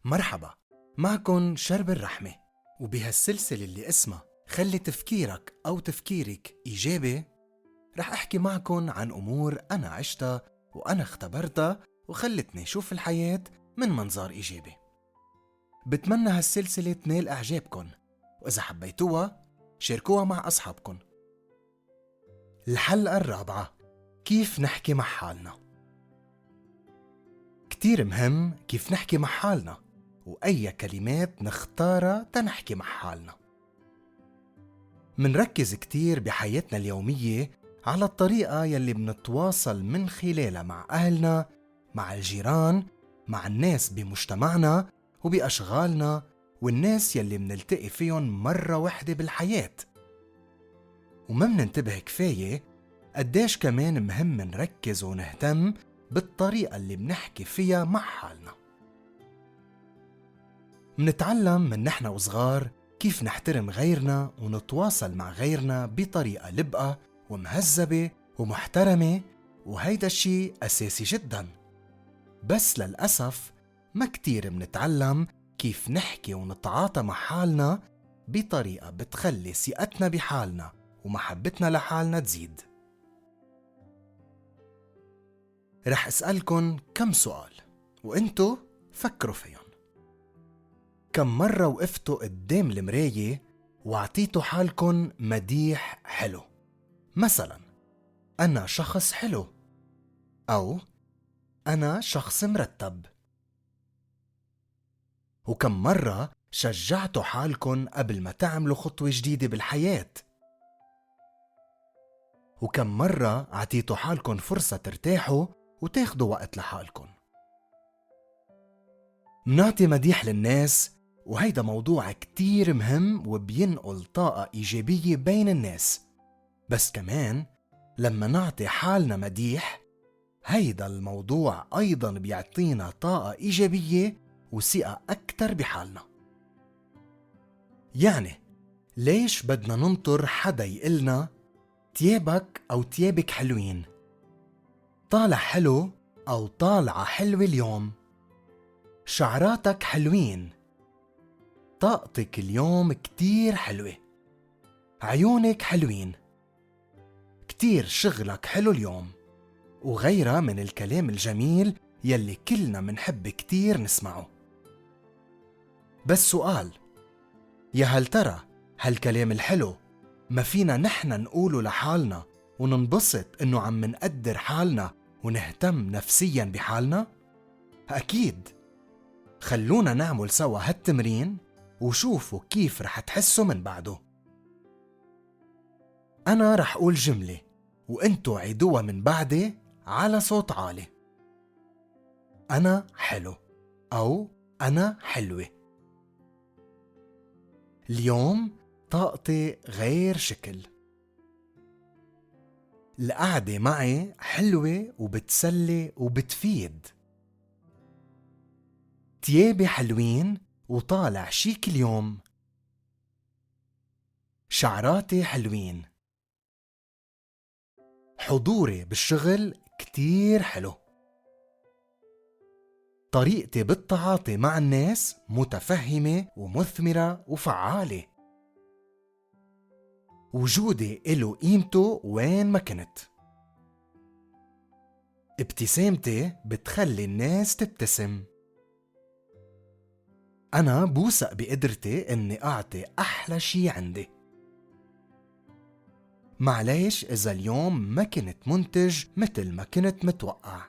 مرحبا، معكن شرب الرحمة. وبهالسلسلة اللي اسمها خلي تفكيرك أو تفكيرك إيجابي، رح أحكي معكن عن أمور أنا عشتها وأنا اختبرتها وخلتني شوف الحياة من منظار إيجابي. بتمنى هالسلسلة تنال إعجابكن، وإذا حبيتوها شاركوها مع أصحابكن. الحلقة الرابعة: كيف نحكي مع حالنا. كتير مهم كيف نحكي مع حالنا وأي كلمات نختارها تنحكي مع حالنا. منركز كتير بحياتنا اليومية على الطريقة يلي بنتواصل من خلالها مع أهلنا، مع الجيران، مع الناس بمجتمعنا وبأشغالنا، والناس يلي منلتقي فيهم مرة واحدة بالحياة. وما مننتبه كفاية قديش كمان مهم نركز ونهتم بالطريقة اللي بنحكي فيها مع حالنا. منتعلم من نحن وصغار كيف نحترم غيرنا ونتواصل مع غيرنا بطريقة لبقة ومهذبة ومحترمة، وهيدا الشي أساسي جدا. بس للأسف ما كتير منتعلم كيف نحكي ونتعاطى مع حالنا بطريقة بتخلي ثقتنا بحالنا ومحبتنا لحالنا تزيد. رح أسألكن كم سؤال وإنتو فكروا فيهم. كم مرة وقفتوا قدام المراية وعطيتوا حالكن مديح حلو؟ مثلا أنا شخص حلو، أو أنا شخص مرتب. وكم مرة شجعتوا حالكن قبل ما تعملوا خطوة جديدة بالحياة؟ وكم مرة عطيتوا حالكن فرصة ترتاحوا وتاخدوا وقت لحالكن؟ منعطي مديح للناس، وهيدا موضوع كتير مهم وبينقل طاقة إيجابية بين الناس. بس كمان لما نعطي حالنا مديح، هيدا الموضوع أيضا بيعطينا طاقة إيجابية وثقة أكتر بحالنا. يعني ليش بدنا ننطر حدا يقلنا تيابك أو تيابك حلوين، طالع حلو أو طالعة حلوة اليوم، شعراتك حلوين، طاقتك اليوم كتير حلوة، عيونك حلوين، كتير شغلك حلو اليوم، وغيرها من الكلام الجميل يلي كلنا منحب كتير نسمعه. بس سؤال، يا هل ترى هالكلام الحلو ما فينا نحن نقوله لحالنا وننبسط إنه عم منقدر حالنا ونهتم نفسيا بحالنا؟ أكيد. خلونا نعمل سوا هالتمرين وشوفوا كيف رح تحسوا من بعده. أنا رح أقول جملة وإنتوا عيدوها من بعدي على صوت عالي. أنا حلو، أو أنا حلوة. اليوم طاقتي غير شكل. القعدة معي حلوة وبتسلي وبتفيد. تيابي حلوين وطالع شيك اليوم. شعراتي حلوين. حضوري بالشغل كتير حلو. طريقتي بالتعاطي مع الناس متفهمة ومثمرة وفعالة. وجودي إله قيمته وين ما كنت. ابتسامتي بتخلي الناس تبتسم. أنا بوثق بقدرتي إني أعطي أحلى شي عندي. معليش إذا اليوم ما كنت منتج مثل ما كنت متوقع.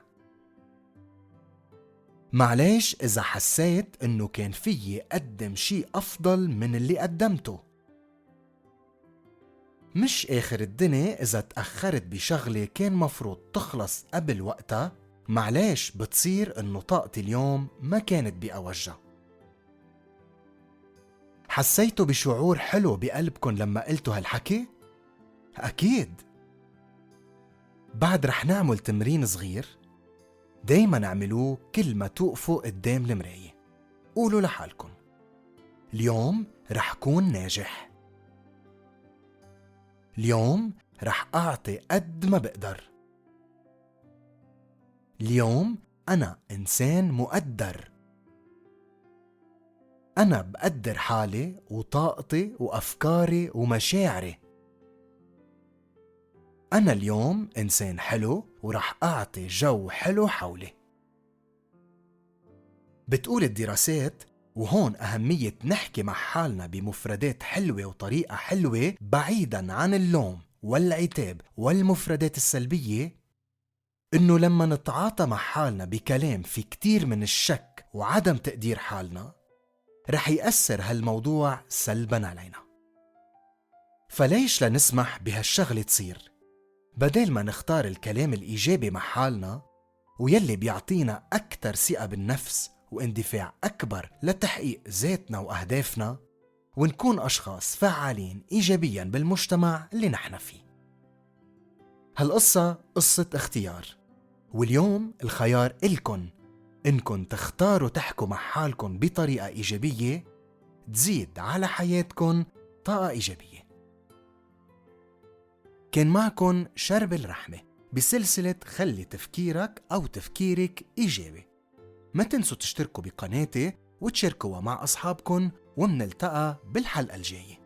معليش إذا حسيت إنه كان فيي أقدم شي أفضل من اللي قدمته. مش آخر الدنيا إذا تأخرت بشغلة كان مفروض تخلص قبل وقتها. معليش بتصير إنه طاقتي اليوم ما كانت بأوجها. حسيتوا بشعور حلو بقلبكن لما قلتوا هالحكي؟ أكيد. بعد رح نعمل تمرين صغير دايما اعملوه كل ما توقفوا قدام المراية. قولوا لحالكم: اليوم رح كون ناجح. اليوم رح أعطي قد ما بقدر. اليوم أنا إنسان مقدر. أنا بقدر حالي وطاقتي وأفكاري ومشاعري. أنا اليوم إنسان حلو ورح أعطي جو حلو حولي. بتقول الدراسات، وهون أهمية نحكي مع حالنا بمفردات حلوة وطريقة حلوة بعيداً عن اللوم والعتاب والمفردات السلبية، إنه لما نتعاطى مع حالنا بكلام في كتير من الشك وعدم تقدير حالنا، رح يأثر هالموضوع سلباً علينا. فليش لنسمح بهالشغلة تصير؟ بدل ما نختار الكلام الإيجابي مع حالنا ويلي بيعطينا أكتر ثقة بالنفس واندفاع أكبر لتحقيق ذاتنا وأهدافنا، ونكون أشخاص فعالين إيجابياً بالمجتمع اللي نحن فيه. هالقصة قصة اختيار، واليوم الخيار إلكن إنكن تختاروا تحكوا مع حالكن بطريقة إيجابية تزيد على حياتكن طاقة إيجابية. كان معكن شرب الرحمة بسلسلة خلي تفكيرك أو تفكيرك إيجابي. ما تنسوا تشتركوا بقناتي وتشاركوها مع أصحابكن، ومنلتقى بالحلقة الجاية.